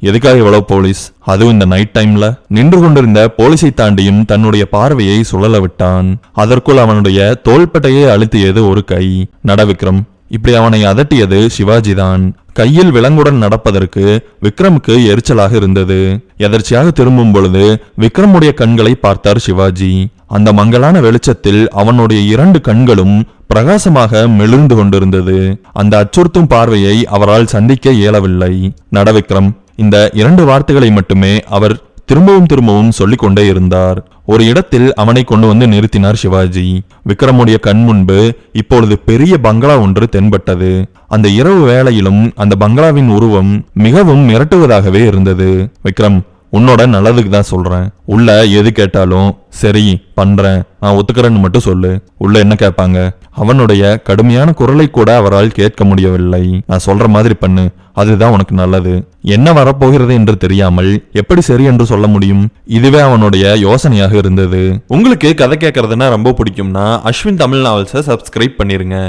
எதுக்காக இவ்வளவு போலீஸ், அதுவும் இந்த நைட் டைம்ல? நின்று கொண்டிருந்த போலீஸை தாண்டியும் தன்னுடைய பார்வையை சுழல விட்டான். அதற்குள் அவனுடைய தோள்பட்டையை அழுத்தியது ஒரு கை. நட விக்ரம். இப்படி அவனை அதட்டியது சிவாஜி தான். கையில் விலங்குடன் நடப்பதற்கு விக்ரமுக்கு எரிச்சலாக இருந்தது. எதர்ச்சியாக திரும்பும் பொழுது விக்ரமுடைய கண்களை பார்த்தார் சிவாஜி. அந்த மங்கலான வெளிச்சத்தில் அவனுடைய 2 கண்களும் பிரகாசமாக மெளிர்ந்து கொண்டிருந்தது. அந்த அச்சுறுத்தும் பார்வையை அவரால் சந்திக்க இயலவில்லை. நட விக்ரம். இந்த 2 வார்த்தைகளை மட்டுமே அவர் திரும்பவும் சொல்லிக் கொண்டே இருந்தார். ஒரு இடத்தில் அவனை கொண்டு வந்து நிறுத்தினார் சிவாஜி. விக்ரமுடைய கண் முன்பு இப்பொழுது பெரிய பங்களா ஒன்று தென்பட்டது. அந்த இரவு வேளையிலும் அந்த பங்களாவின் உருவம் மிகவும் மிரட்டுவதாகவே இருந்தது. விக்ரம், உன்னோட நல்லதுக்கு தான் சொல்றேன். உள்ள எது கேட்டாலும் சரி பண்றேன், நான் ஒத்துக்கிறேன்னு மட்டும் சொல்லு. உள்ள என்ன கேட்பாங்க? அவனுடைய கடுமையான குரலை கூட அவரால் கேட்க முடியவில்லை. நான் சொல்ற மாதிரி பண்ணு, அதுதான் உனக்கு நல்லது. என்ன வரப்போகிறது என்று தெரியாமல் எப்படி சரி என்று சொல்ல முடியும்? இதுவே அவனுடைய யோசனையாக இருந்தது. உங்களுக்கு கதை கேட்கறதுன்னா ரொம்ப பிடிக்கும்னா அஸ்வின் தமிழ் நாவல்ஸை சப்ஸ்கிரைப் பண்ணிருங்க.